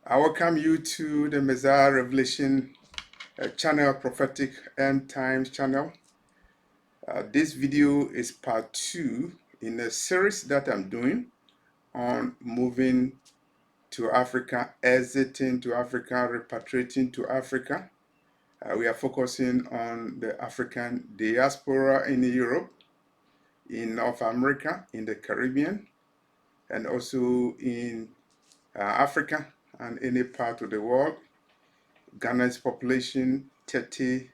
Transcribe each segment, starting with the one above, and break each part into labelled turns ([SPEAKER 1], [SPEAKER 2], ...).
[SPEAKER 1] I welcome you to the Messiah Revelation channel, prophetic end times channel. This video is part 2 in a series that I'm doing on moving to Africa, exiting to Africa, repatriating to Africa. We are focusing on the African diaspora in Europe, in North America, in the Caribbean, and also in Africa and any part of the world. Ghana's population 30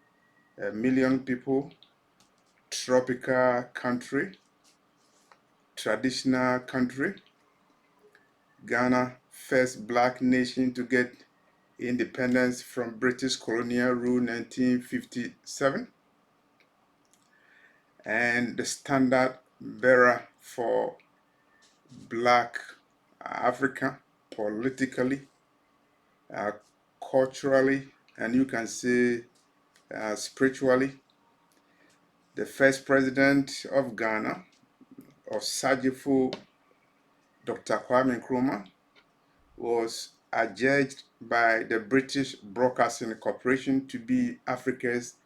[SPEAKER 1] million people, tropical country, traditional country. Ghana, first black nation to get independence from British colonial rule 1957, and the standard bearer for black Africa politically, culturally, and you can say spiritually. The first president of Ghana, Osajifo Dr. Kwame Nkrumah, was adjudged by the British Broadcasting Corporation to be Africa's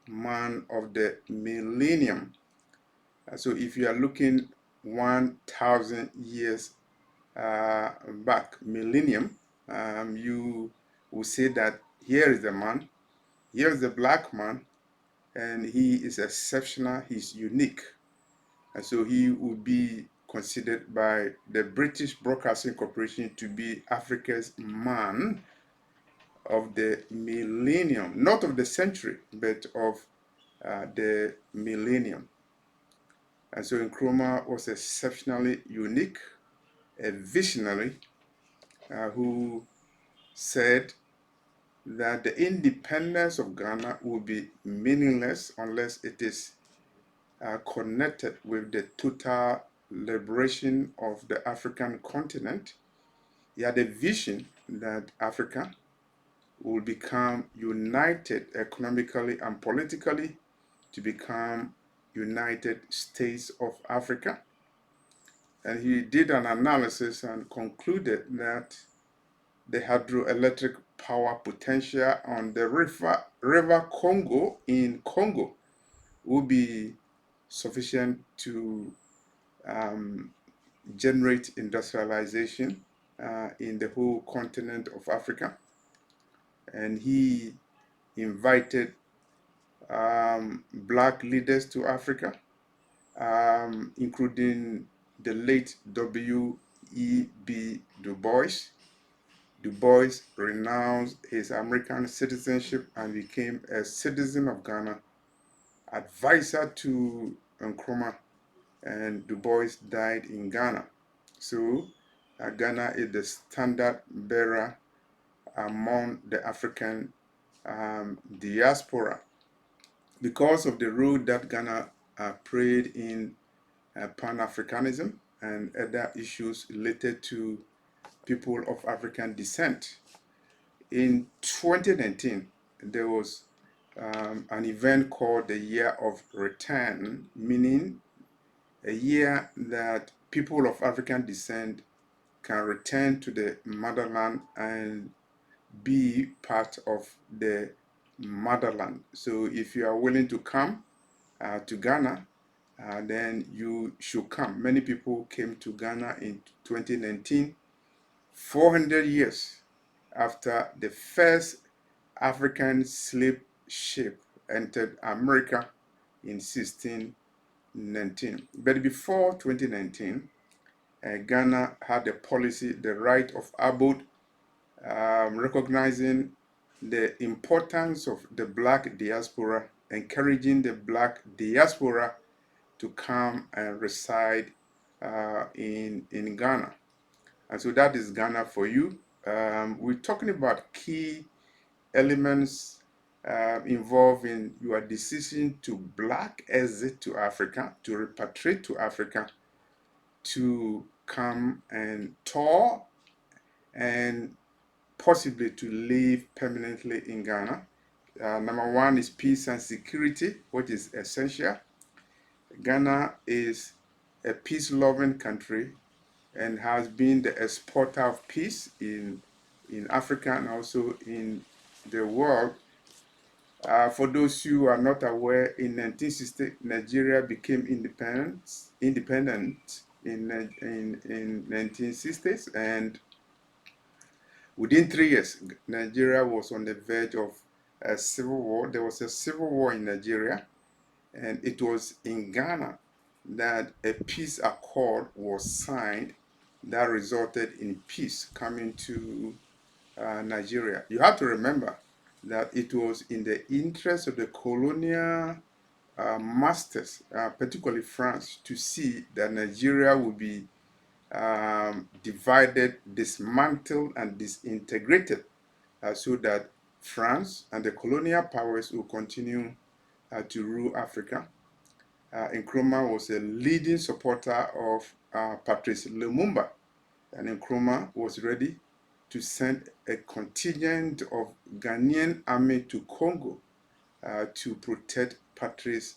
[SPEAKER 1] man of the millennium. So if you are looking 1,000 years back, millennium, you will say that here is the man, here is the black man, and he is exceptional, he's unique. And so he would be considered by the British Broadcasting Corporation to be Africa's man of the millennium, not of the century, but of the millennium. And so Nkrumah was exceptionally unique, a visionary who said that the independence of Ghana will be meaningless unless it is connected with the total liberation of the African continent. He had a vision that Africa will become united economically and politically to become United States of Africa. And he did an analysis and concluded that the hydroelectric power potential on the river Congo in Congo will be sufficient to generate industrialization in the whole continent of Africa. And he invited black leaders to Africa, including the late W.E.B. Du Bois. Du Bois renounced his American citizenship and became a citizen of Ghana, advisor to Nkrumah, and Du Bois died in Ghana. So Ghana is the standard bearer among the African diaspora because of the role that Ghana played in Pan-Africanism and other issues related to people of African descent. In 2019, there was an event called the Year of Return, meaning a year that people of African descent can return to the motherland and be part of the motherland. So if you are willing to come to Ghana, then you should come. Many people came to Ghana in 2019, 400 years after the first African slave ship entered America in 1619. But before 2019, Ghana had a policy, the right of abode, recognizing the importance of the black diaspora, encouraging the black diaspora to come and reside in Ghana. And so that is Ghana for you. We're talking about key elements involved in your decision to black exit to Africa, to repatriate to Africa, to come and tour, and possibly to live permanently in Ghana. Number one is peace and security, which is essential. Ghana is a peace-loving country and has been the exporter of peace in in Africa and also in the world. For those who are not aware, in 1960, Nigeria became independent in 1960s, and within 3 years, Nigeria was on the verge of a civil war. There was a civil war in Nigeria, and it was in Ghana that a peace accord was signed that resulted in peace coming to Nigeria. You have to remember that it was in the interest of the colonial masters, particularly France, to see that Nigeria would be divided, dismantled, and disintegrated so that France and the colonial powers will continue to rule Africa. Nkrumah was a leading supporter of Patrice Lumumba, and Nkrumah was ready to send a contingent of Ghanaian army to Congo to protect Patrice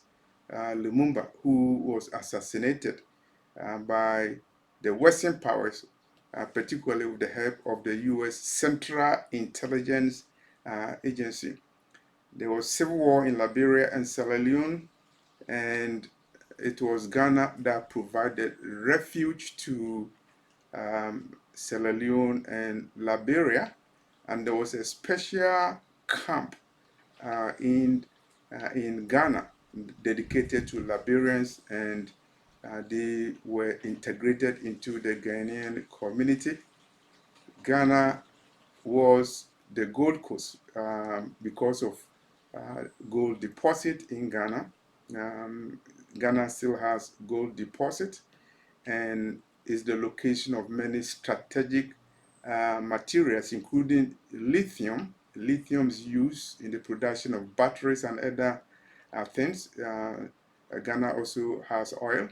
[SPEAKER 1] Lumumba, who was assassinated by the Western powers, particularly with the help of the U.S. Central Intelligence Agency. There was civil war in Liberia and Sierra Leone, and it was Ghana that provided refuge to Sierra Leone and Liberia, and there was a special camp in Ghana dedicated to Liberians, and they were integrated into the Ghanaian community. Ghana was the Gold Coast because of gold deposit in Ghana. Ghana still has gold deposit and is the location of many strategic materials, including lithium. Lithium is used in the production of batteries and other things. Ghana also has oil,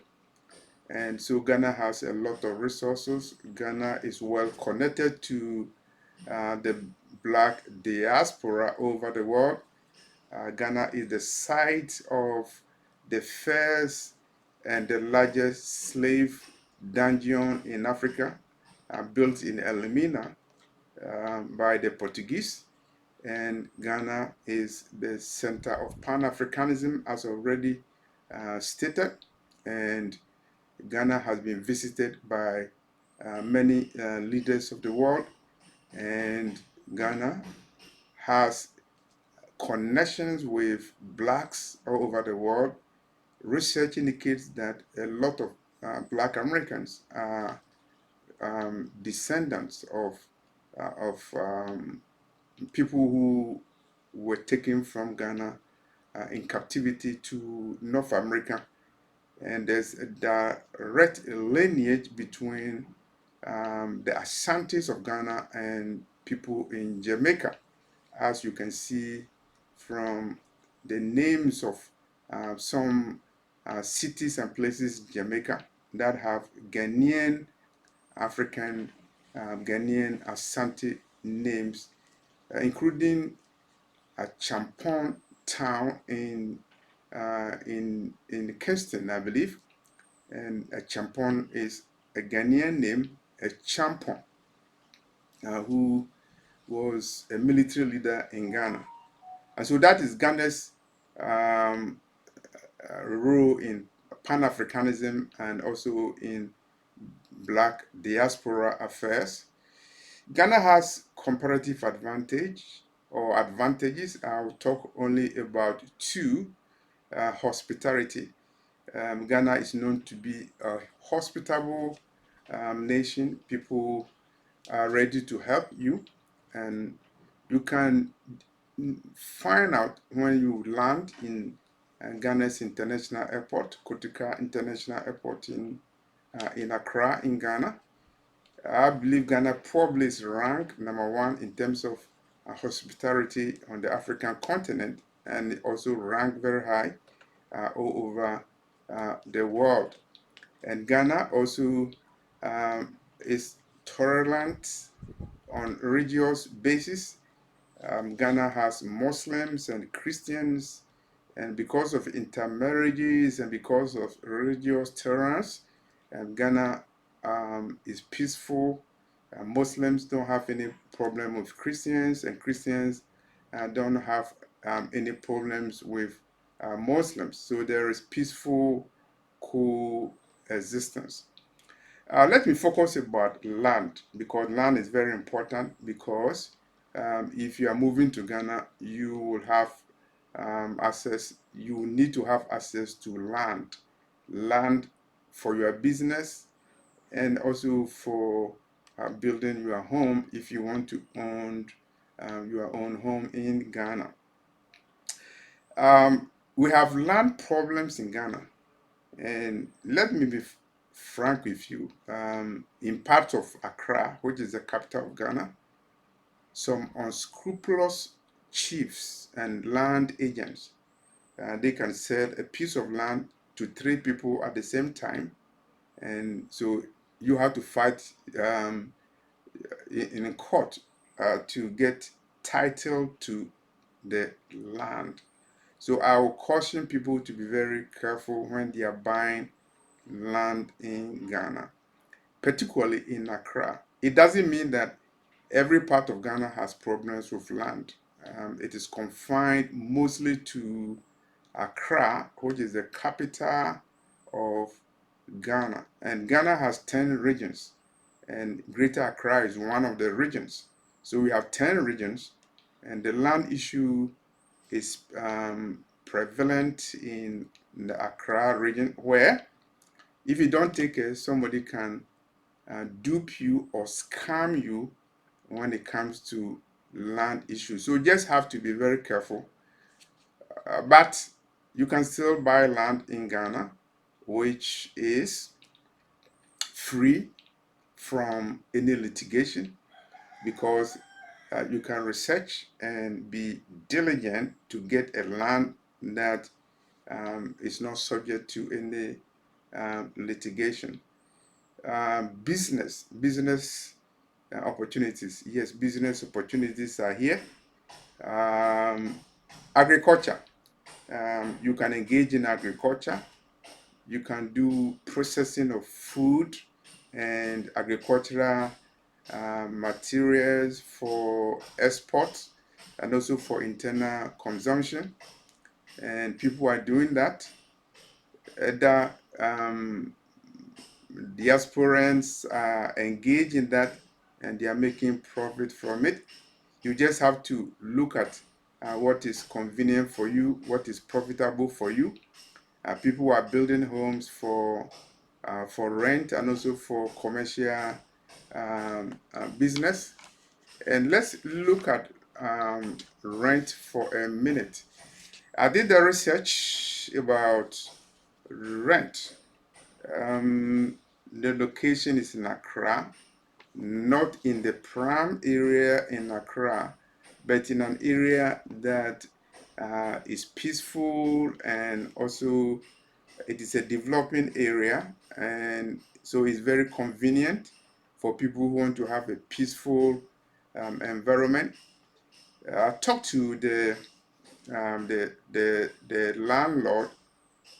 [SPEAKER 1] and so Ghana has a lot of resources. Ghana is well connected to the black diaspora over the world. Ghana is the site of the first and the largest slave dungeon in Africa, built in Elmina by the Portuguese. And Ghana is the center of Pan-Africanism, as already stated. And Ghana has been visited by many leaders of the world. And Ghana has connections with blacks all over the world. Research indicates that a lot of black Americans are descendants of people who were taken from Ghana in captivity to North America. And there's a direct lineage between the Ashantis of Ghana and people in Jamaica, as you can see from the names of some cities and places in Jamaica that have Ghanaian African, Ghanaian Ashanti names, including a Champon town in Kingston, I believe. And a Champon is a Ghanaian name, a Champon, who was a military leader in Ghana. And so that is Ghana's role in Pan-Africanism and also in black diaspora affairs. Ghana has comparative advantages. I'll talk only about two. Hospitality. Ghana is known to be a hospitable nation. People are ready to help you, and you can find out when you land in Ghana's international airport, Kotika International Airport in Accra, in Ghana. I believe Ghana probably is ranked #1 in terms of hospitality on the African continent, and also ranked very high all over the world. And Ghana also is tolerant on religious basis. Ghana has Muslims and Christians, and because of intermarriages and because of religious tolerance, Ghana is peaceful Muslims don't have any problem with Christians, and Christians don't have any problems with Muslims. So there is peaceful coexistence. Let me focus about land, because land is very important, because if you are moving to Ghana, you will have access, you need to have access to land for your business, and also for building your home if you want to own your own home in Ghana. We have land problems in Ghana, and let me be frank with you. In parts of Accra, which is the capital of Ghana, some unscrupulous chiefs and land agents, they can sell a piece of land to three people at the same time, and so you have to fight in court to get title to the land. So I will caution people to be very careful when they are buying land in Ghana, particularly in Accra. It doesn't mean that every part of Ghana has problems with land. It is confined mostly to Accra, which is the capital of Ghana. And Ghana has 10 regions, and Greater Accra is one of the regions. So we have 10 regions, and the land issue is prevalent in the Accra region, where if you don't take care, somebody can dupe you or scam you when it comes to land issues. So you just have to be very careful. But you can still buy land in Ghana, which is free from any litigation, because you can research and be diligent to get a land that is not subject to any litigation. Business opportunities. Yes, business opportunities are here. Agriculture. You can engage in agriculture. You can do processing of food and agricultural materials for export and also for internal consumption. And people are doing that. The diasporans are engaged in that, and they are making profit from it. You just have to look at what is convenient for you, what is profitable for you. People are building homes for rent and also for commercial business. And let's look at rent for a minute. I did the research about rent. The location is in Accra, not in the prime area in Accra, but in an area that is peaceful, and also it is a developing area, and so it's very convenient for people who want to have a peaceful environment. I talked to the landlord.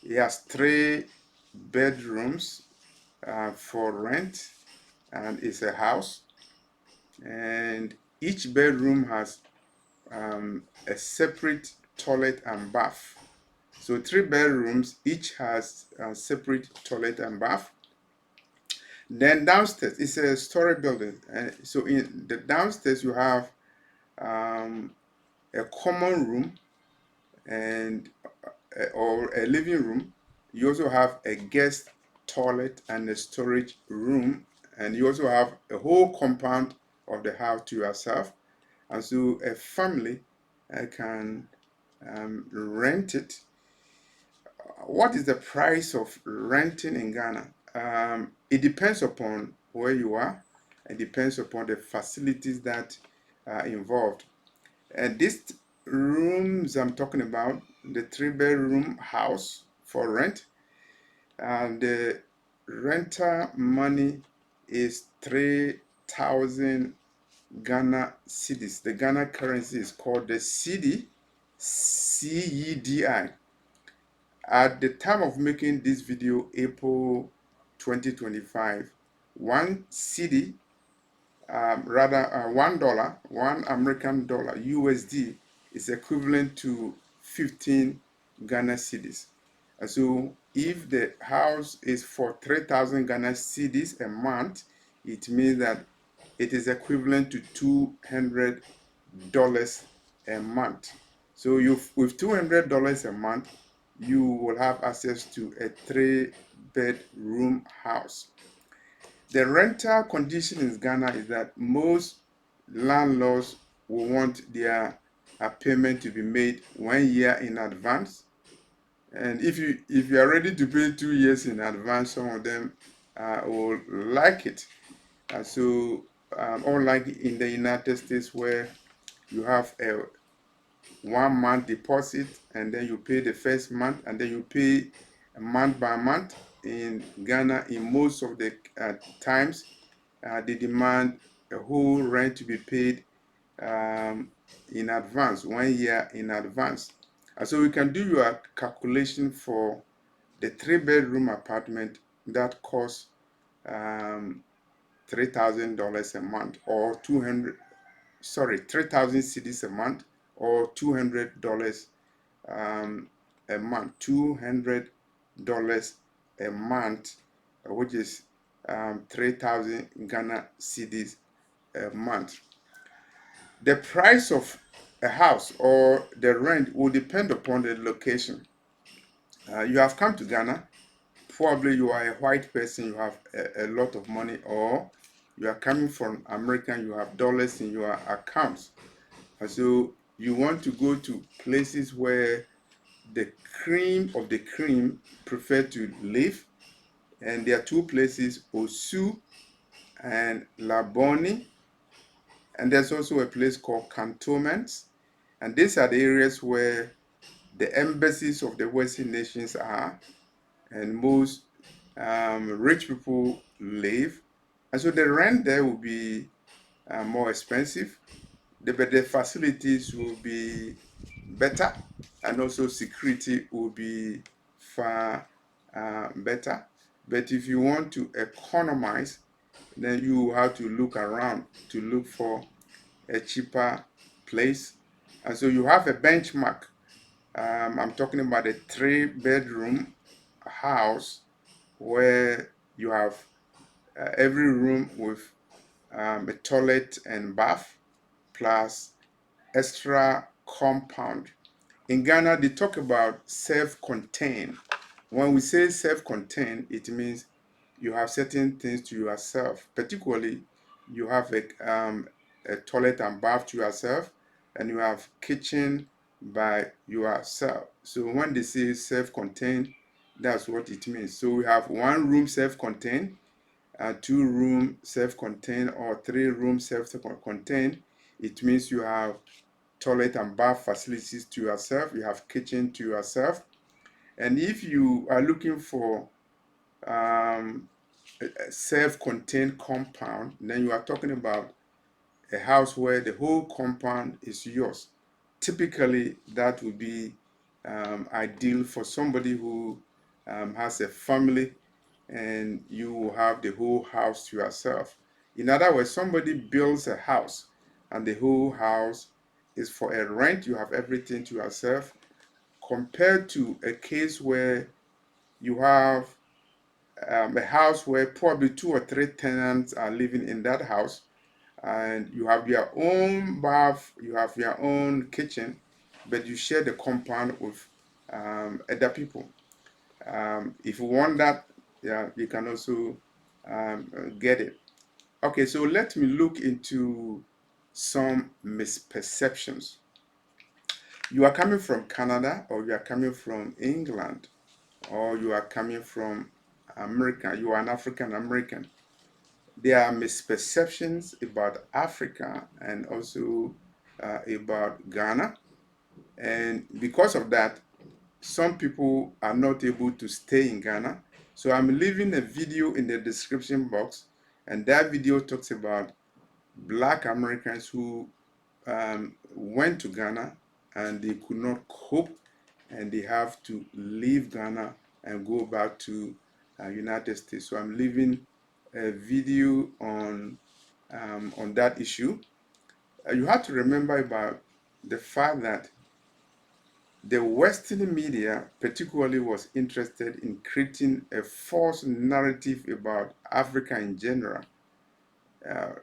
[SPEAKER 1] He has 3 bedrooms for rent, and it's a house, and each bedroom has a separate toilet and bath. So 3 bedrooms, each has a separate toilet and bath. Then downstairs, it's a story building, and so in the downstairs you have a common room and or a living room. You also have a guest toilet and a storage room, and you also have a whole compound of the house to yourself. And so a family can rent it. What is the price of renting in Ghana? It depends upon where you are. It depends upon the facilities that are involved. And these rooms I'm talking about, the 3 bedroom house for rent, and the rental money is 3,000 Ghana cedis. The Ghana currency is called the cedi, CEDI. At the time of making this video, April 2025, one cedi rather $1, $1 USD is equivalent to 15 Ghana cedis. And so if the house is for 3,000 Ghana cedis a month, it means that it is equivalent to $200 a month. So with $200 a month, you will have access to a 3-bedroom house. The rental condition in Ghana is that most landlords will want their payment to be made 1 year in advance. And if you are ready to pay 2 years in advance, some of them will like it. So unlike in the United States where you have a 1 month deposit and then you pay the first month and then you pay month by month, in Ghana, in most of the times, they demand a whole rent to be paid in advance, 1 year in advance. So we can do your calculation for the 3-bedroom apartment that costs $3,000 a month, or 3,000 cedis a month, or $200 a month, $200 a month, which is 3,000 Ghana cedis a month. The price of a house or the rent will depend upon the location. You have come to Ghana, probably you are a white person, you have a lot of money, or you are coming from America, you have dollars in your accounts. And so you want to go to places where the cream of the cream prefer to live. And there are two places, Osu and Laboni. And there's also a place called Cantonments. And these are the areas where the embassies of the Western nations are, and most rich people live. And so the rent there will be more expensive, but the facilities will be better, and also security will be far better. But if you want to economize, then you have to look around to look for a cheaper place. And so you have a benchmark. I'm talking about a 3-bedroom house where you have every room with a toilet and bath plus extra compound. In Ghana, they talk about self-contained. When we say self-contained, it means you have certain things to yourself. Particularly, you have a toilet and bath to yourself, and you have kitchen by yourself. So when they say self-contained, that's what it means. So we have 1 room self-contained, 2 room self-contained, or 3 room self-contained. It means you have toilet and bath facilities to yourself, you have kitchen to yourself. And if you are looking for a self-contained compound, then you are talking about a house where the whole compound is yours. Typically, that would be ideal for somebody who has a family, and you will have the whole house to yourself. In other words, somebody builds a house and the whole house is for a rent, you have everything to yourself, compared to a case where you have a house where probably 2 or 3 tenants are living in that house, and you have your own bath, you have your own kitchen, but you share the compound with other people. If you want that, yeah, you can also get it. Okay, so let me look into some misperceptions. You are coming from Canada, or you are coming from England, or you are coming from America, you are an African American. There are misperceptions about Africa and also about Ghana. And because of that, some people are not able to stay in Ghana. So I'm leaving a video in the description box, and that video talks about Black Americans who went to Ghana and they could not cope, and they have to leave Ghana and go back to United States. So I'm leaving a video on on that issue. You have to remember about the fact that the Western media particularly was interested in creating a false narrative about Africa in general.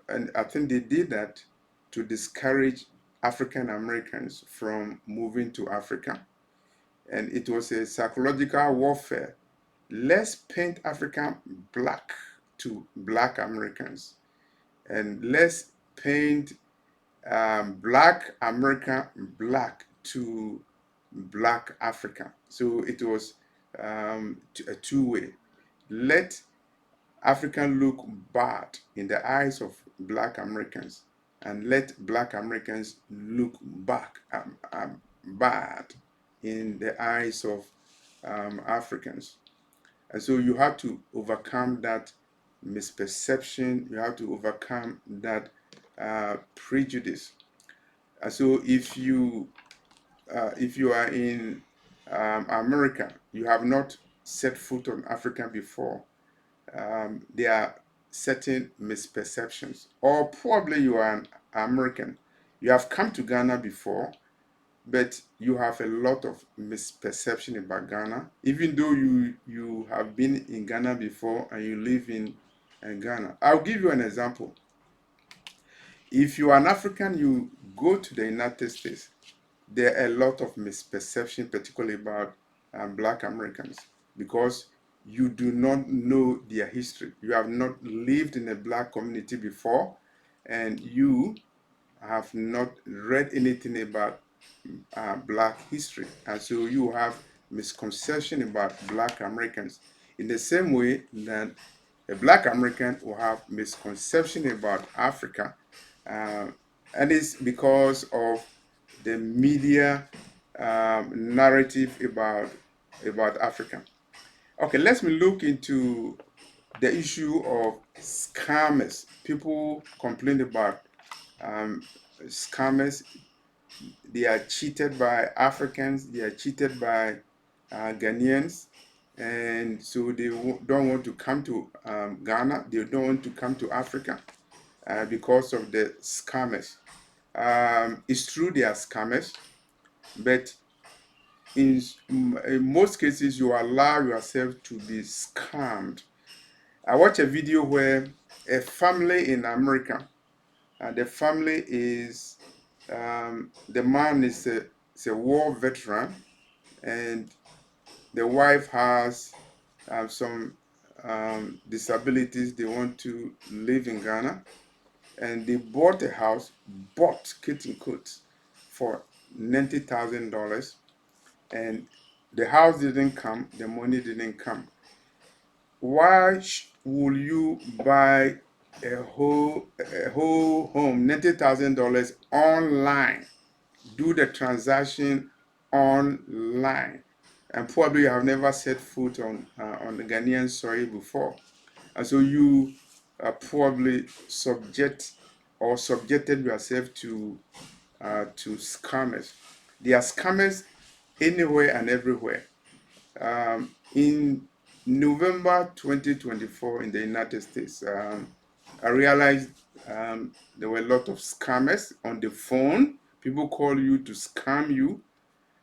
[SPEAKER 1] And I think they did that to discourage African Americans from moving to Africa. And it was a psychological warfare. Let's paint Africa black to Black Americans, and let's paint Black America black to Black Africa. So it was a two-way. Let African look bad in the eyes of Black Americans, and let Black Americans look bad in the eyes of Africans. And so you have to overcome that misperception. You have to overcome that prejudice. And so if you are in America, you have not set foot on Africa before, there are certain misperceptions. Or probably you are an American. You have come to Ghana before, but you have a lot of misperception about Ghana, even though you have been in Ghana before and you live in Ghana. I'll give you an example. If you are an African, you go to the United States, there are a lot of misperception, particularly about Black Americans, because you do not know their history. You have not lived in a Black community before, and you have not read anything about Black history. And so you have misconception about Black Americans in the same way that a Black American will have misconception about Africa. Uh, and it's because of the media narrative about Africa. Okay, let's look into the issue of scammers. People complain about scammers. They are cheated by Africans, they are cheated by Ghanaians, and so they don't want to come to Ghana, they don't want to come to Africa because of the scammers. It's true they are scammers, but in most cases you allow yourself to be scammed. I watched a video where a family in America, the family is the man is a war veteran, and the wife has some disabilities. They want to live in Ghana, and they bought a house, bought kit and coats for $90,000, and the house didn't come, the money didn't come. Why will you buy a whole home, $90,000 online? Do the transaction online, and probably you have never set foot on the Ghanaian soil before, and so you probably subjected yourself to scammers. There are scammers anywhere and everywhere. In November 2024 in the United States, I realized there were a lot of scammers on the phone. People call you to scam you.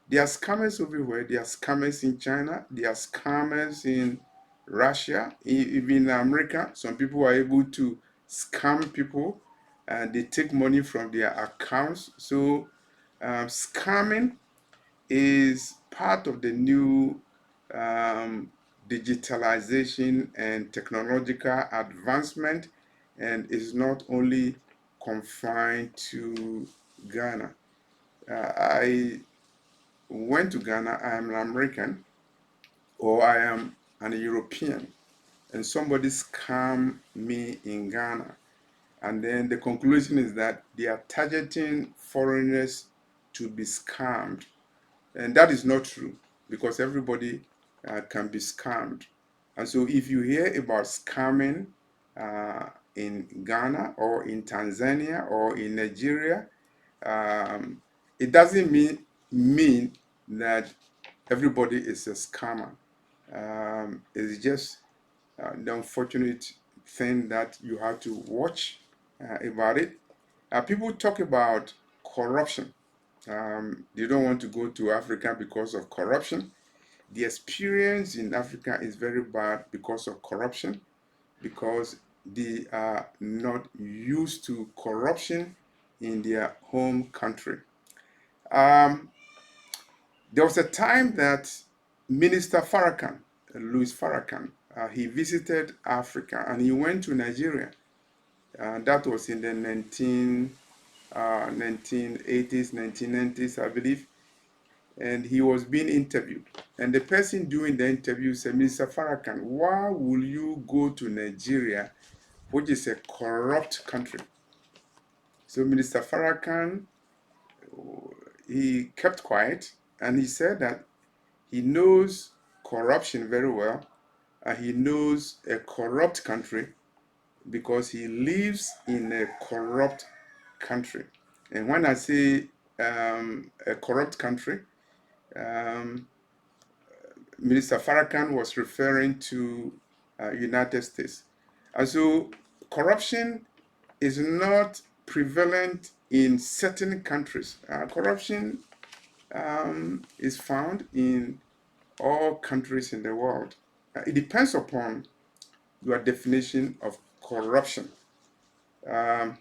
[SPEAKER 1] There are scammers everywhere. There are scammers in China. There are scammers in Russia, even in America. Some people are able to scam people, and they take money from their accounts. So scamming is part of the new digitalization and technological advancement, and is not only confined to Ghana. I went to Ghana. I am an American, or I am an European, and somebody scammed me in Ghana. And then the conclusion is that they are targeting foreigners to be scammed. And that is not true, because everybody can be scammed. And so if you hear about scamming in Ghana or in Tanzania or in Nigeria, it doesn't mean that everybody is a scammer. It's just the unfortunate thing that you have to watch about it. People talk about corruption. They don't want to go to Africa because of corruption. The experience in Africa is very bad because of corruption, because they are not used to corruption in their home country. Um, there was a time that Minister Farrakhan, Louis Farrakhan, he visited Africa and he went to Nigeria. That was in the 1980s, 1990s, I believe. And he was being interviewed. And the person doing the interview said, Mr. Farrakhan, why will you go to Nigeria, which is a corrupt country? So Minister Farrakhan, he kept quiet and he said that he knows corruption very well and he knows a corrupt country because he lives in a corrupt country. And when I say a corrupt country, um, Minister Farrakhan was referring to United States. And so corruption is not prevalent in certain countries. Corruption is found in all countries in the world. It depends upon your definition of corruption. Um,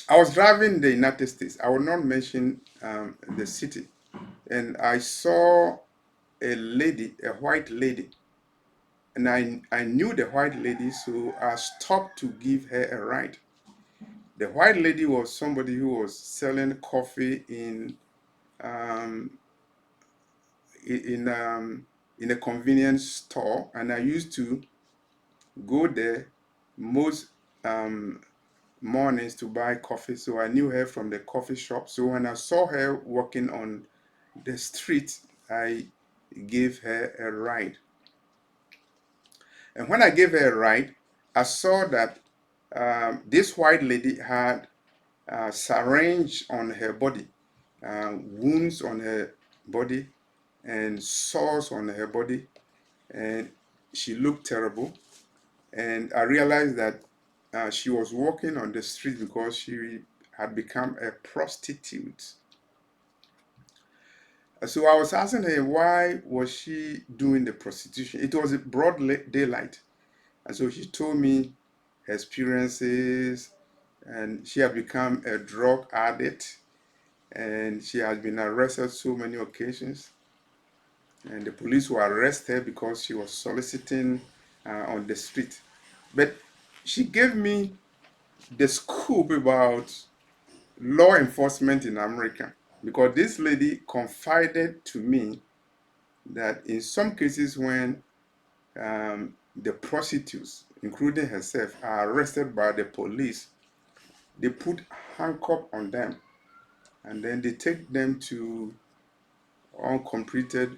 [SPEAKER 1] I was driving in the United States. I will not mention the city. And I saw a lady, a white lady. And I knew the white lady, so I stopped to give her a ride. The white lady was somebody who was selling coffee um, in a convenience store, and I used to go there most um, mornings to buy coffee. So I knew her from the coffee shop. So when I saw her walking on the street, I gave her a ride. And when I gave her a ride, I saw that this white lady had syringe on her body, wounds on her body, and sores on her body, and she looked terrible. And I realized that she was walking on the street because she had become a prostitute. So I was asking her why was she doing the prostitution. It was a broad daylight, and so she told me her experiences, and she had become a drug addict, and she has been arrested so many occasions. And the police will arrest her because she was soliciting on the street. But she gave me the scoop about law enforcement in America, because this lady confided to me that in some cases when the prostitutes, including herself, are arrested by the police, they put handcuff on them and then they take them to uncompleted,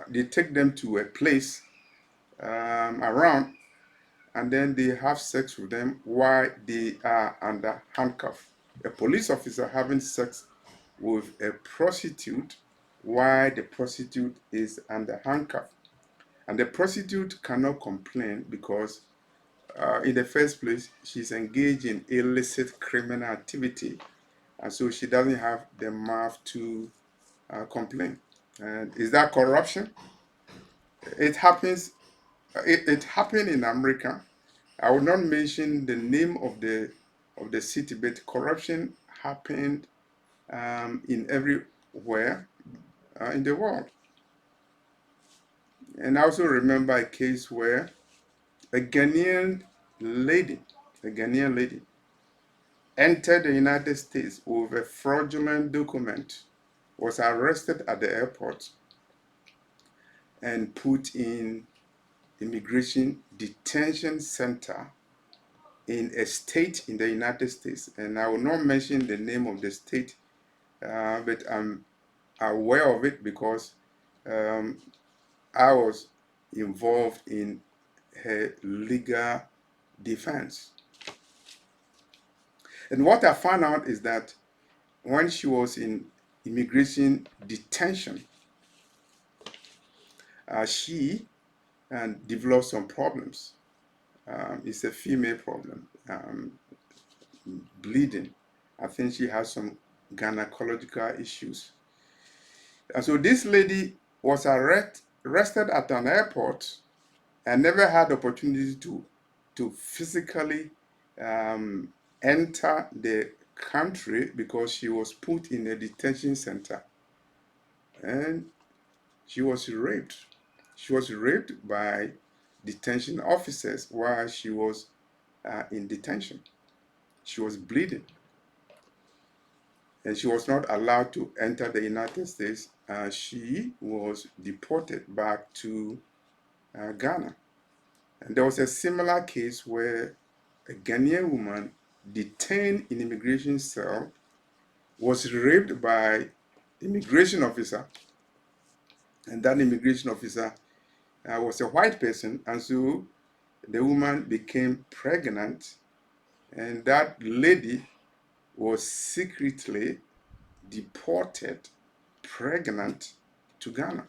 [SPEAKER 1] they take them to a place around, and then they have sex with them while they are under handcuff. A police officer having sex with a prostitute while the prostitute is under handcuff. And the prostitute cannot complain because, in the first place, she's engaged in illicit criminal activity. And so she doesn't have the mouth to complain. And is that corruption? It happens. It happened in America. I will not mention the name of the city, but corruption happened in everywhere in the world. And I also remember a case where a Ghanaian lady, a Ghanaian lady, entered the United States with a fraudulent document, was arrested at the airport, and put in immigration detention center in a state in the United States. And I will not mention the name of the state, but I'm aware of it because um, I was involved in her legal defense. And what I found out is that when she was in immigration detention, she and developed some problems. It's a female problem, bleeding. I think she has some gynecological issues. And so this lady was arrested at an airport and never had the opportunity to physically um, enter the country because she was put in a detention center and she was raped. She was raped by detention officers while she was in detention. She was bleeding and she was not allowed to enter the United States. She was deported back to Ghana. And there was a similar case where a Ghanaian woman detained in immigration cell was raped by immigration officer, and that immigration officer was a white person, and so the woman became pregnant, and that lady was secretly deported, pregnant, to Ghana.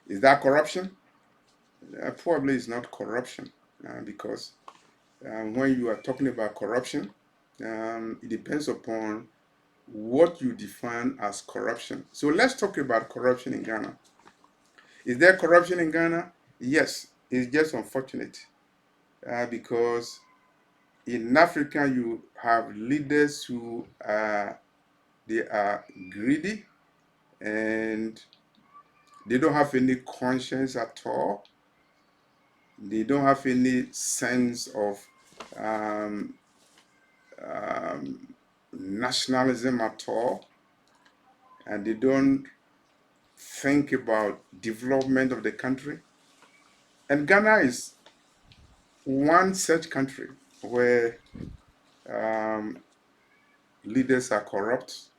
[SPEAKER 1] Is that corruption? Probably it's not corruption because when you are talking about corruption, it depends upon what you define as corruption. So let's talk about corruption in Ghana. Is there corruption in Ghana? Yes, it's just unfortunate because in Africa you have leaders who they are greedy and they don't have any conscience at all. They don't have any sense of um, nationalism at all, and they don't think about development of the country. And Ghana is one such country where um, leaders are corrupt,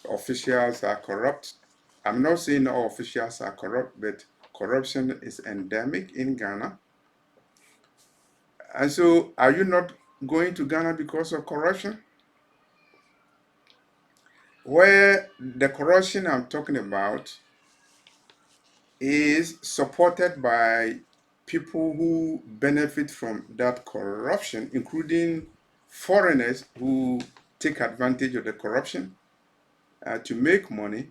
[SPEAKER 1] officials are corrupt. I'm not saying all officials are corrupt, but corruption is endemic in Ghana. And so, are you not going to Ghana because of corruption? Where the corruption I'm talking about is supported by people who benefit from that corruption, including foreigners who take advantage of the corruption to make money.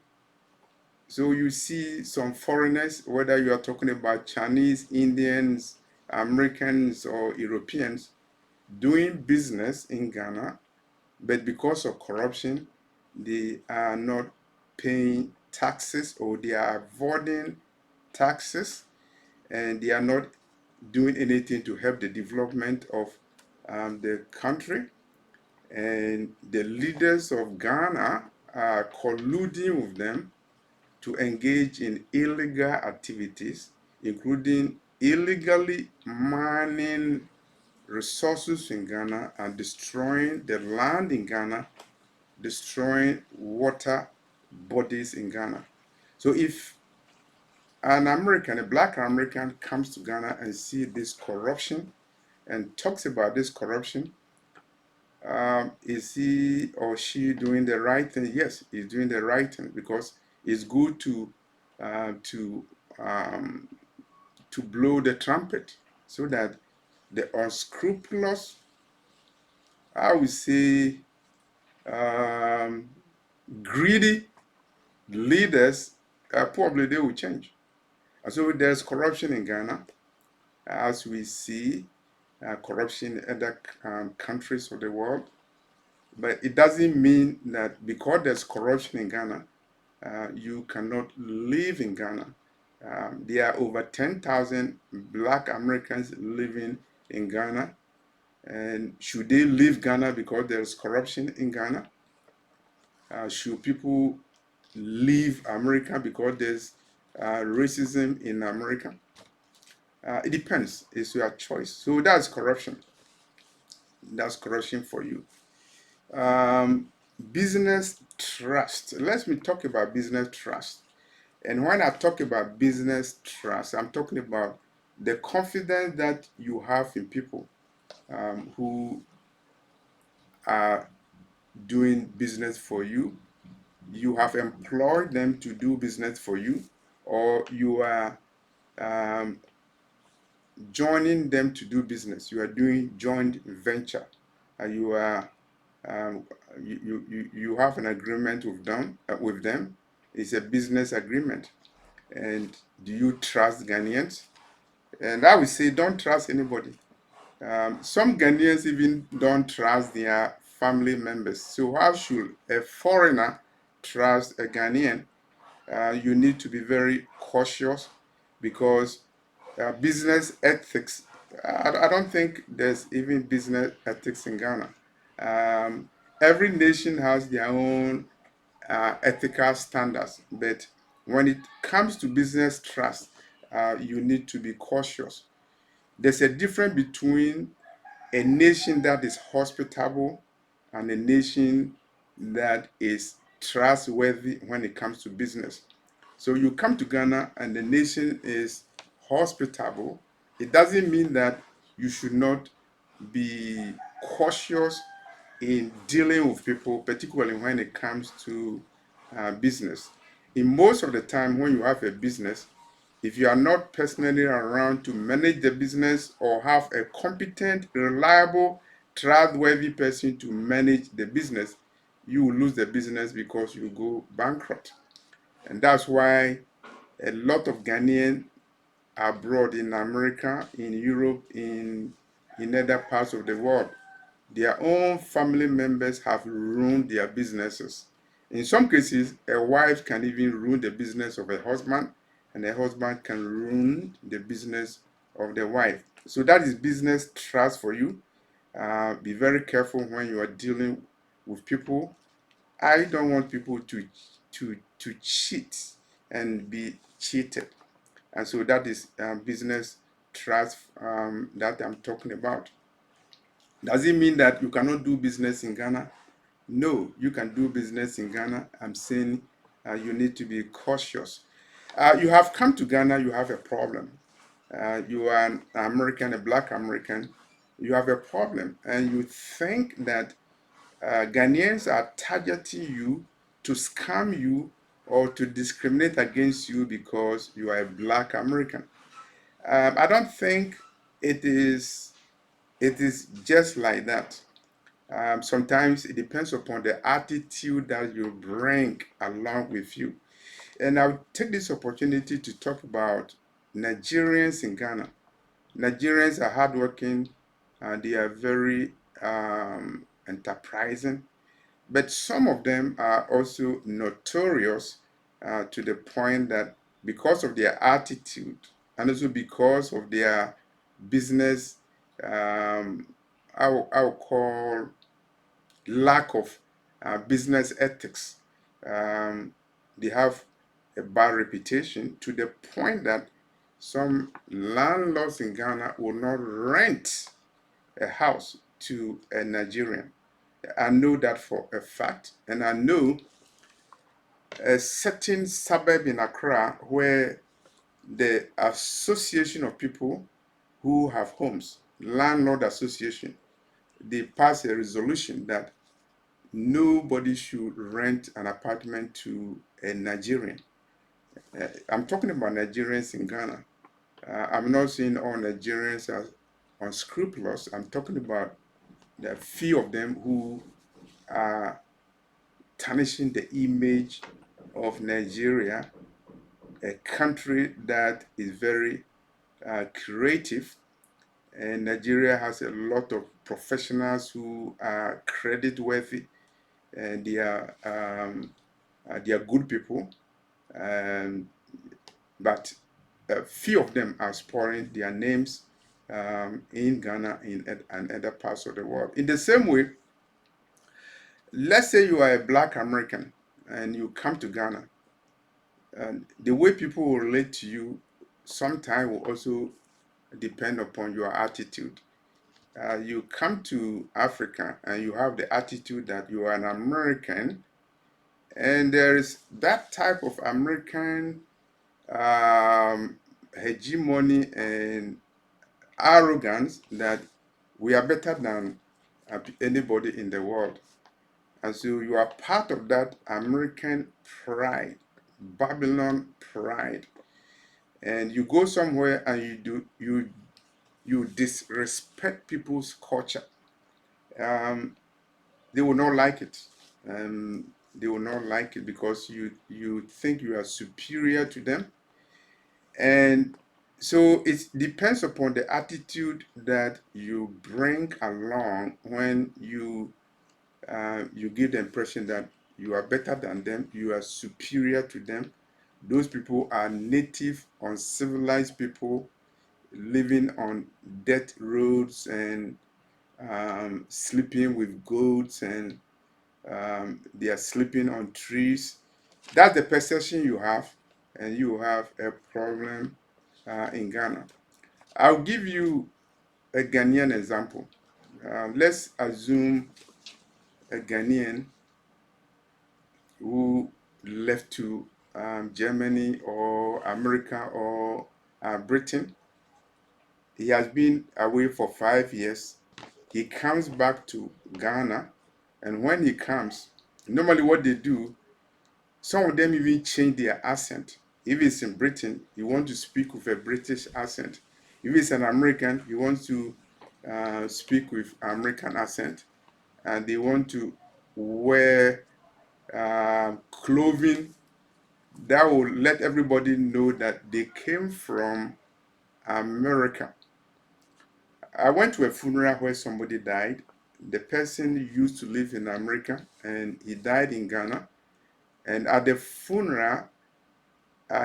[SPEAKER 1] So you see some foreigners, whether you are talking about Chinese, Indians, Americans, or Europeans, doing business in Ghana, but because of corruption, they are not paying taxes or they are avoiding taxes and they are not doing anything to help the development of the country. And the leaders of Ghana are colluding with them to engage in illegal activities, including illegally mining resources in Ghana and destroying the land in Ghana, destroying water bodies in Ghana. So if an American, a black American, comes to Ghana and see this corruption and talks about this corruption, is he or she doing the right thing? Yes, he's doing the right thing because it's good uh, to um, to blow the trumpet so that the unscrupulous, I would say, um, greedy leaders, probably they will change. And so there's corruption in Ghana, as we see corruption in other countries of the world. But it doesn't mean that because there's corruption in Ghana, you cannot live in Ghana. There are over 10,000 black Americans living in Ghana. And should they leave Ghana because there's corruption in Ghana? Should people leave America because there's racism in America? It depends. It's your choice. So that's corruption. That's corruption for you. Business trust. Let me talk about business trust. And when I talk about business trust, I'm talking about the confidence that you have in people who are doing business for you. You have employed them to do business for you, or you are um, joining them to do business. You are doing joint venture. You are um, you have an agreement with them. It's a business agreement. And do you trust Ghanaians? And I would say don't trust anybody. Some Ghanaians even don't trust their family members. So how should a foreigner trust a Ghanaian? You need to be very cautious because business ethics, I don't think there's even business ethics in Ghana. Um, every nation has their own ethical standards, but when it comes to business trust, you need to be cautious. There's a difference between a nation that is hospitable and a nation that is trustworthy when it comes to business. So you come to Ghana and the nation is hospitable. It doesn't mean that you should not be cautious in dealing with people, particularly when it comes to business. In most of the time, when you have a business, if you are not personally around to manage the business or have a competent, reliable, trustworthy person to manage the business, you will lose the business because you go bankrupt. And that's why a lot of Ghanaians abroad in America, in Europe, in other parts of the world, their own family members have ruined their businesses. In some cases, a wife can even ruin the business of a husband, and a husband can ruin the business of the wife. So that is business trust for you. Be very careful when you are dealing with people. I don't want people to cheat and be cheated. And so that is business trust that I'm talking about. Does it mean that you cannot do business in Ghana? No, you can do business in Ghana. I'm saying you need to be cautious. You have come to Ghana, you have a problem. You are an American, a black American, you have a problem. And you think that Ghanaians are targeting you to scam you or to discriminate against you because you are a black American. I don't think it is it is just like that. Sometimes it depends upon the attitude that you bring along with you. And I'll take this opportunity to talk about Nigerians in Ghana. Nigerians are hardworking and they are very enterprising, but some of them are also notorious to the point that because of their attitude and also because of their business, I will call lack of business ethics. Um, they have a bad reputation to the point that some landlords in Ghana will not rent a house to a Nigerian. I know that for a fact, and I know a certain suburb in Accra where the association of people who have homes, landlord association, they pass a resolution that nobody should rent an apartment to a Nigerian. I'm talking about Nigerians in Ghana. I'm not saying all Nigerians are unscrupulous. I'm talking about the few of them who are tarnishing the image of Nigeria, a country that is very creative. And Nigeria has a lot of professionals who are credit worthy and they are good people. Um, but a few of them are spoiling their names in Ghana and other parts of the world. In the same way, let's say you are a black American and you come to Ghana, and the way people will relate to you sometimes will also depend upon your attitude. You come to Africa and you have the attitude that you are an American, and there is that type of American hegemony and arrogance that we are better than anybody in the world. And so you are part of that American pride, Babylon pride. and you go somewhere and you disrespect people's culture, they will not like it. They will not like it because you think you are superior to them. And so it depends upon the attitude that you bring along when you give the impression that you are better than them, you are superior to them. Those people are native, uncivilized people living on dirt roads and sleeping with goats, and they are sleeping on trees. That's the perception you have, and you have a problem in Ghana. I'll give you a Ghanaian example. Let's assume a Ghanaian who left to Germany or America or Britain. He has been away for 5 years. He comes back to Ghana, and when he comes, normally what they do, some of them even change their accent. If it's in Britain, you want to speak with a British accent. If it's an American, you want to speak with American accent, and they want to wear clothing that will let everybody know that they came from America. I went to a funeral where somebody died. The person used to live in America and he died in Ghana. And at the funeral,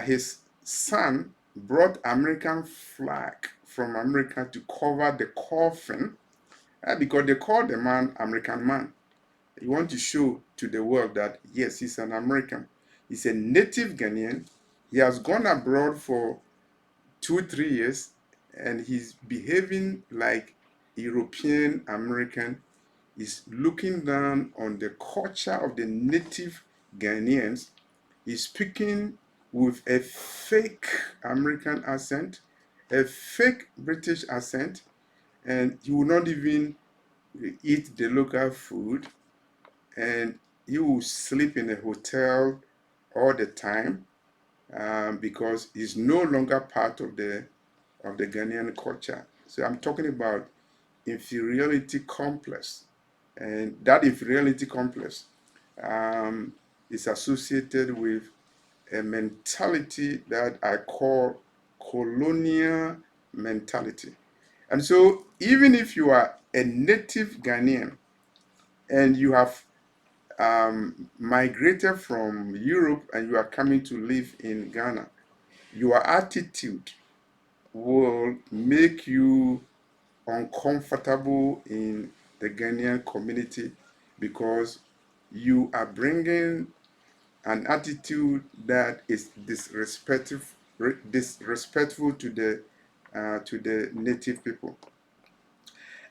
[SPEAKER 1] his son brought American flag from America to cover the coffin because they called the man American man. You want to show to the world that yes, he's an American. He's a native Ghanaian. He has gone abroad for 2 3 years and he's behaving like European American. He's looking down on the culture of the native Ghanaians. He's speaking with a fake American accent, a fake British accent, and he will not even eat the local food, and he will sleep in a hotel all the time because he's no longer part of the Ghanaian culture. So I'm talking about inferiority complex, and that inferiority complex is associated with a mentality that I call colonial mentality. And so, even if you are a native Ghanaian and you have migrated from Europe and you are coming to live in Ghana, your attitude will make you uncomfortable in the Ghanaian community because you are bringing an attitude that is disrespectful to the native people.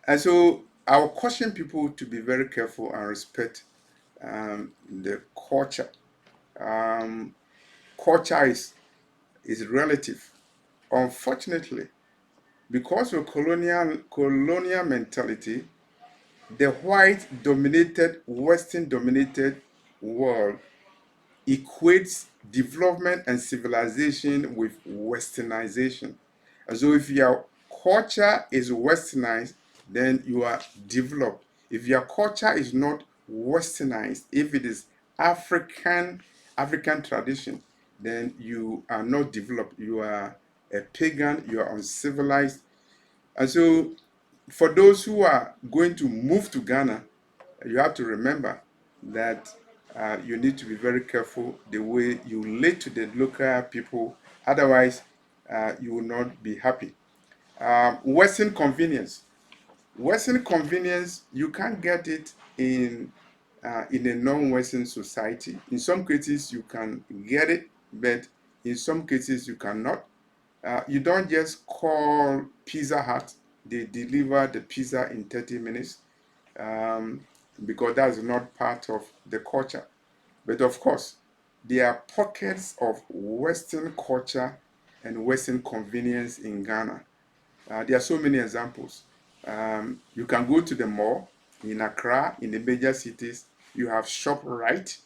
[SPEAKER 1] And so I'll caution people to be very careful and respect the culture. Um, Culture is relative. Unfortunately, because of colonial mentality, the white dominated, Western dominated world equates development and civilization with westernization. And so if your culture is westernized, then you are developed. If your culture is not westernized, if it is African tradition, then you are not developed. You are a pagan, you are uncivilized. And so for those who are going to move to Ghana, you have to remember that you need to be very careful the way you relate to the local people. Otherwise, you will not be happy. Western convenience. Western convenience, you can't get it in a non-Western society. In some cases, you can get it, but in some cases, you cannot. You don't just call Pizza Hut, they deliver the pizza in 30 minutes um, because that's not part of the culture. But of course, there are pockets of Western culture and Western convenience in Ghana. There are so many examples. You can go to the mall in Accra, in the major cities. You have ShopRite,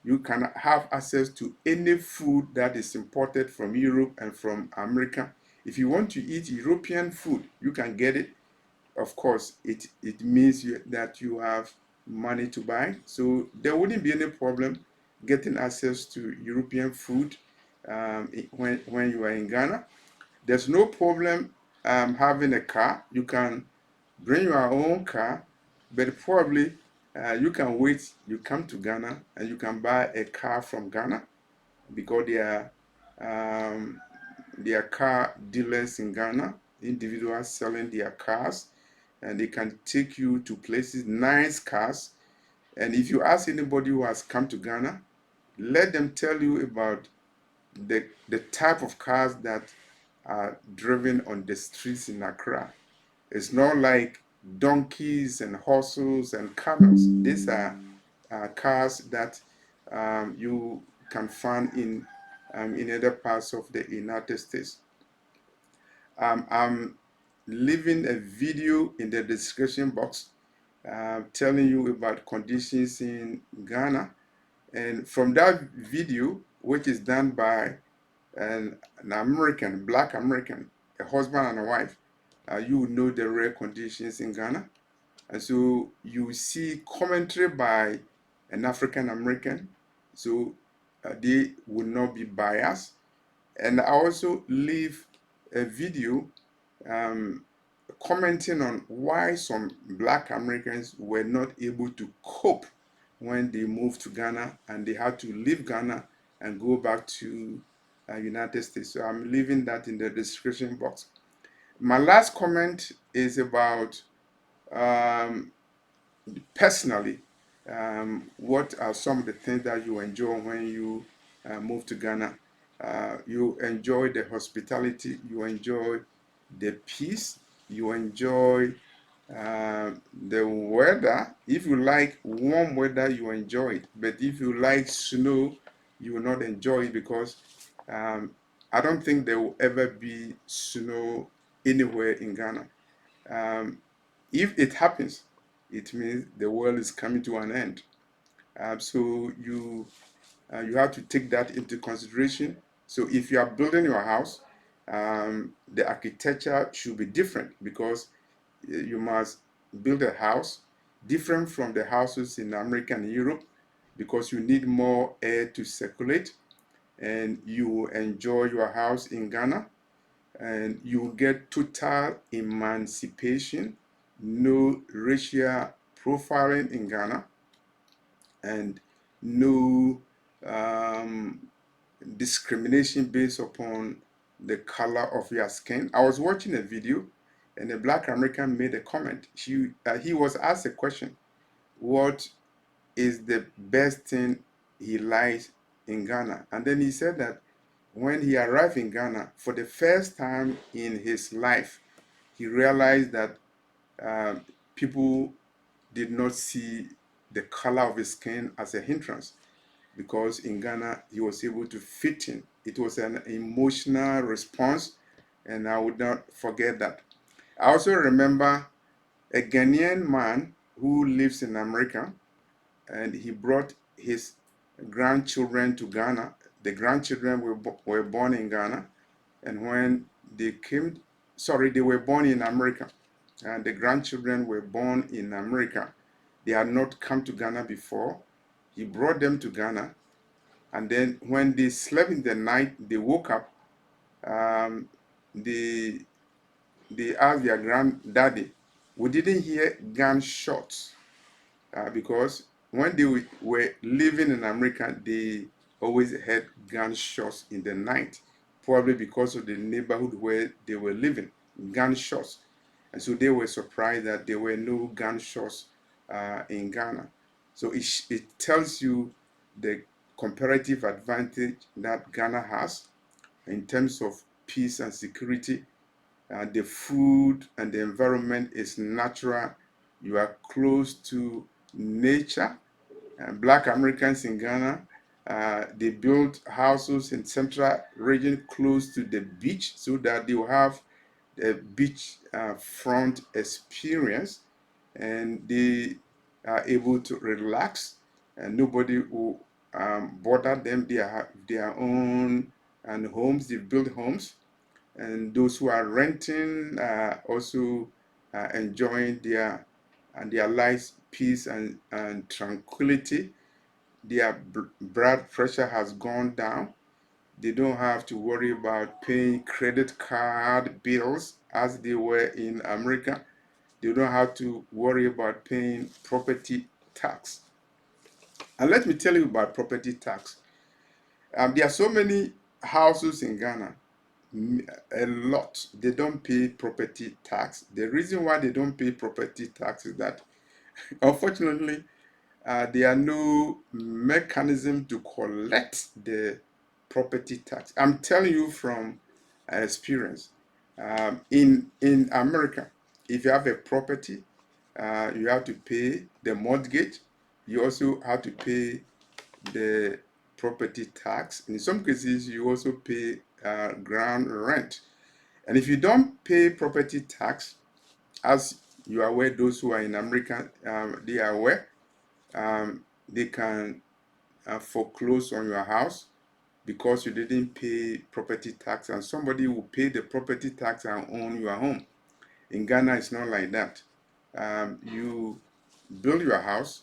[SPEAKER 1] you can have access to any food that is imported from Europe and from America. If you want to eat European food, you can get it. Of course, it means that you have money to buy. So there wouldn't be any problem getting access to European food when you are in Ghana. There's no problem having a car. You can bring your own car, but probably you can wait. You come to Ghana and you can buy a car from Ghana because um, there are car dealers in Ghana, individuals selling their cars, and they can take you to places, nice cars. And if you ask anybody who has come to Ghana, let them tell you about the type of cars that are driven on the streets in Accra. It's not like donkeys and horses and camels. These are cars that you can find in other parts of the United States. I'm leaving a video in the description box telling you about conditions in Ghana. And from that video, which is done by an American, black American, a husband and a wife, you will know the real conditions in Ghana. And so you see commentary by an African American, so they will not be biased. And I also leave a video um, commenting on why some black Americans were not able to cope when they moved to Ghana and they had to leave Ghana and go back to United States. So I'm leaving that in the description box. My last comment is about personally, what are some of the things that you enjoy when you move to Ghana? You enjoy the hospitality, you enjoy the peace, you enjoy the weather. If you like warm weather, you enjoy it. But if you like snow, you will not enjoy it because I don't think there will ever be snow anywhere in Ghana. Um, if it happens, it means the world is coming to an end. So you have to take that into consideration. So if you are building your house, the architecture should be different because you must build a house different from the houses in America and Europe because you need more air to circulate and you enjoy your house in Ghana and you get total emancipation, no racial profiling in Ghana, and no um, discrimination based upon the color of your skin. I was watching a video and a black American made a comment. He was asked a question, what is the best thing he likes in Ghana? And then he said that when he arrived in Ghana, for the first time in his life, he realized that um, people did not see the color of his skin as a hindrance because in Ghana he was able to fit in. It was an emotional response, and I would not forget that. I also remember a Ghanaian man who lives in America, and he brought his grandchildren to Ghana. The grandchildren were born in Ghana, and when they came, sorry, they were born in America, and the grandchildren were born in America. They had not come to Ghana before. He brought them to Ghana, and then when they slept in the night, they woke up. Um, they they asked their granddaddy, "We didn't hear gunshots." Because when they were living in America, they always heard gunshots in the night, probably because of the neighborhood where they were living, gunshots. And so they were surprised that there were no gunshots in Ghana. So it tells you the comparative advantage that Ghana has in terms of peace and security. The food and the environment is natural. You are close to nature. Black Americans in Ghana, they build houses in central region close to the beach so that they will have a beach front experience and they are able to relax and nobody will bought them their own and homes. They built homes, and those who are renting also enjoying their lives, peace and tranquility. Their blood pressure has gone down. They don't have to worry about paying credit card bills as they were in America. They don't have to worry about paying property tax. And let me tell you about property tax. There are so many houses in Ghana, a lot. They don't pay property tax. The reason why they don't pay property tax is that, unfortunately, there are no mechanism to collect the property tax. I'm telling you from experience. In America, if you have a property, you have to pay the mortgage. You also have to pay the property tax. In some cases, you also pay ground rent. And if you don't pay property tax, as you are aware, those who are in America, they are aware, they can foreclose on your house because you didn't pay property tax, and somebody will pay the property tax and own your home. In Ghana, it's not like that. You build your house,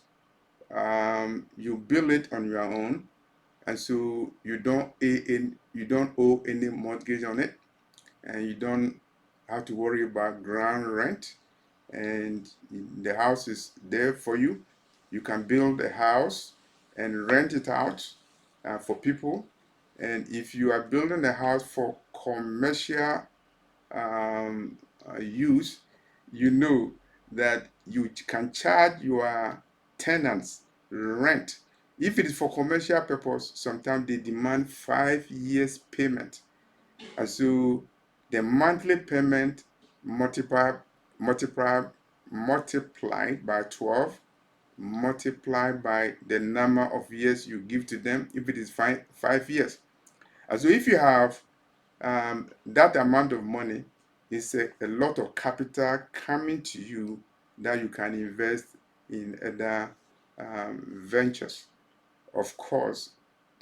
[SPEAKER 1] you build it on your own, and so you don't owe any mortgage on it, and you don't have to worry about ground rent, and the house is there for you. You can build a house and rent it out for people. And if you are building a house for commercial use, you know that you can charge your tenants rent. If it is for commercial purpose, sometimes they demand 5 years payment. And so the monthly payment multiplied multiplied multiplied by 12, multiplied by the number of years you give to them, if it is 5 years. And so if you have that amount of money, it's a lot of capital coming to you that you can invest in other ventures. Of course,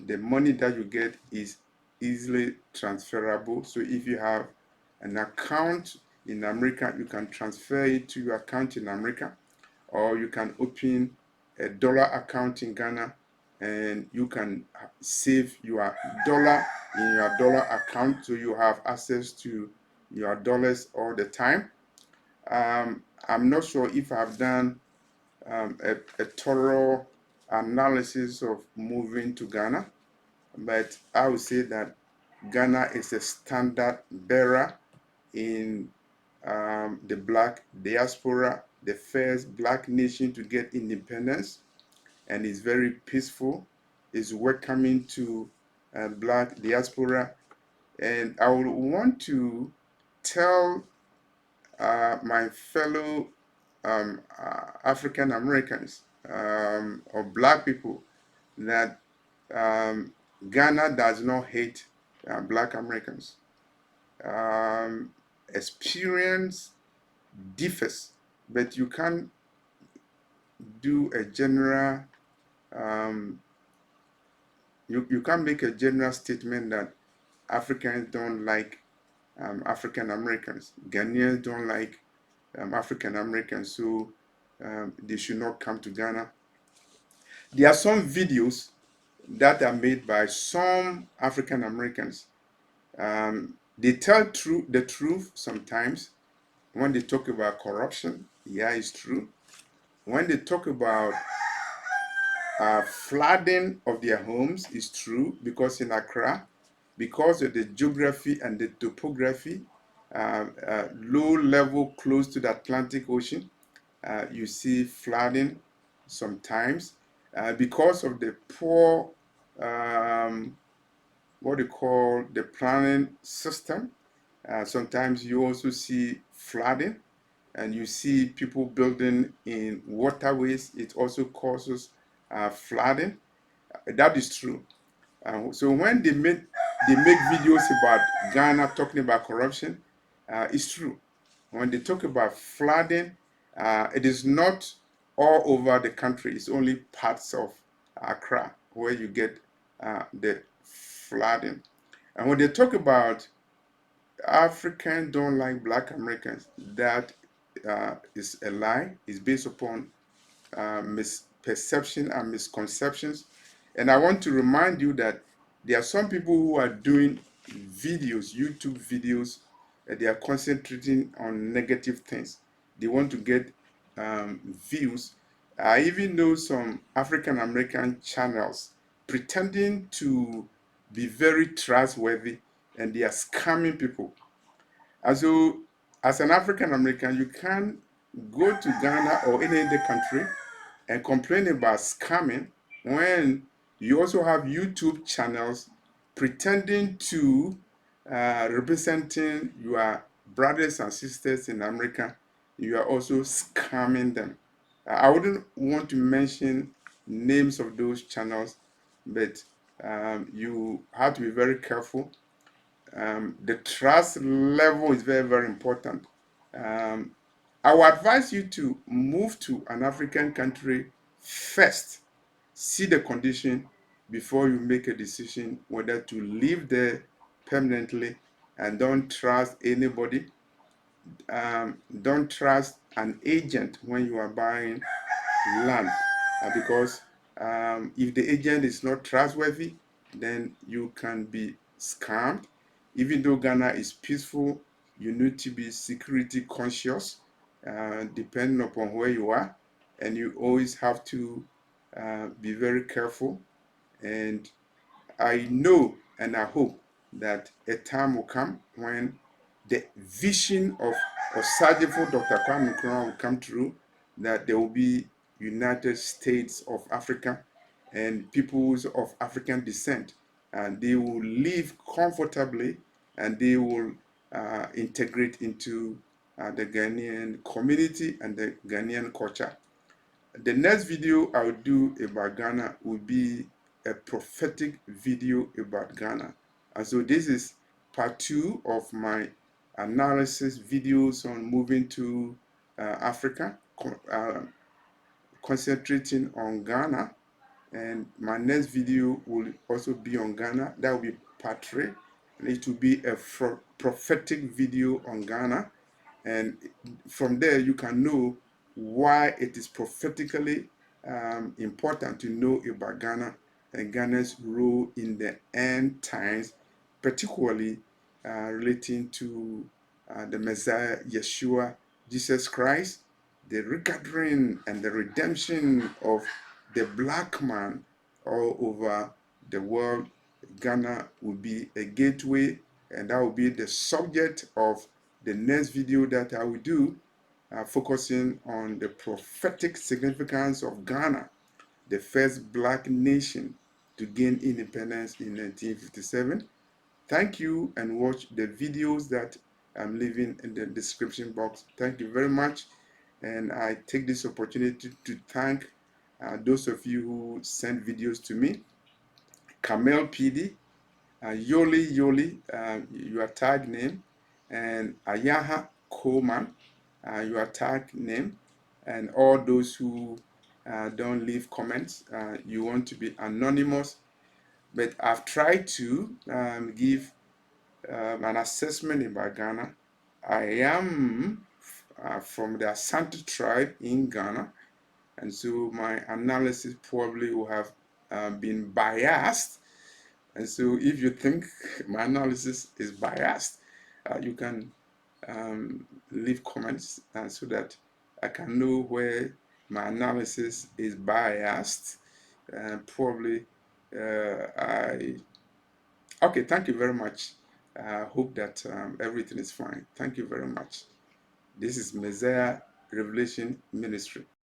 [SPEAKER 1] the money that you get is easily transferable. So if you have an account in America, you can transfer it to your account in America, or you can open a dollar account in Ghana, and you can save your dollar in your dollar account, so you have access to your dollars all the time. I'm not sure if I've done a thorough analysis of moving to Ghana, but I would say that Ghana is a standard bearer in the black diaspora, the first black nation to get independence, and is very peaceful, is welcoming to black diaspora. And I would want to tell my fellow African Americans or black people that Ghana does not hate black Americans. Experience differs, but you can't do a general, you can't make a general statement that Africans don't like African Americans. Ghanaians don't like African Americans, so they should not come to Ghana. There are some videos that are made by some African Americans. They tell the truth sometimes when they talk about corruption. Yeah, it's true. When they talk about flooding of their homes, it's true, because in Accra, because of the geography and the topography, low level close to the Atlantic Ocean, you see flooding sometimes because of the poor, what they call the planning system. Sometimes you also see flooding, and you see people building in waterways. It also causes flooding. That is true. So when they make videos about Ghana talking about corruption, it's true. When they talk about flooding, it is not all over the country. It's only parts of Accra. where you get the flooding. And when they talk about Africans don't like Black Americans, that is a lie. It's based upon misperception and misconceptions. And I want to remind you that there are some people who are doing videos, YouTube videos, they are concentrating on negative things. They want to get views. I even know some African American channels pretending to be very trustworthy, and they are scamming people. And so, as an African American, you can't go to Ghana or any other country and complain about scamming when you also have YouTube channels pretending to representing your brothers and sisters in America. You are also scamming them. I wouldn't want to mention names of those channels, but you have to be very careful. The trust level is very, very important. Um, I would advise you to move to an African country first. See the condition before you make a decision whether to live there permanently, and don't trust anybody. Don't trust an agent when you are buying land because if the agent is not trustworthy, then you can be scammed. Even though Ghana is peaceful, you need to be security conscious depending upon where you are, and you always have to be very careful. And I know and I hope that a time will come when the vision of Osajifo Dr. Kwame Nkrumah will come true, that there will be United States of Africa and peoples of African descent, and they will live comfortably, and they will integrate into the Ghanaian community and the Ghanaian culture. The next video I'll do about Ghana will be a prophetic video about Ghana. And so this is part 2 of my analysis videos on moving to Africa, concentrating on Ghana. And my next video will also be on Ghana. That will be part 3. And it will be a prophetic video on Ghana. And from there, you can know why it is prophetically important to know about Ghana and Ghana's role in the end times, particularly relating to the Messiah, Yeshua, Jesus Christ, the regathering and the redemption of the black man all over the world. Ghana will be a gateway, and that will be the subject of the next video that I will do, focusing on the prophetic significance of Ghana, the first black nation to gain independence in 1957. Thank you, and watch the videos that I'm leaving in the description box. Thank you very much. And I take this opportunity to thank those of you who sent videos to me. Kamel PD, Yoli, your tag name, and Ayaha Coleman, your tag name, and all those who don't leave comments. You want to be anonymous, but I've tried to give an assessment about Ghana. I am from the Asante tribe in Ghana, and so my analysis probably will have been biased. And so if you think my analysis is biased, you can leave comments so that I can know where my analysis is biased. Probably okay, thank you very much. I hope that everything is fine. Thank you very much. This is Messiah Revelation Ministry.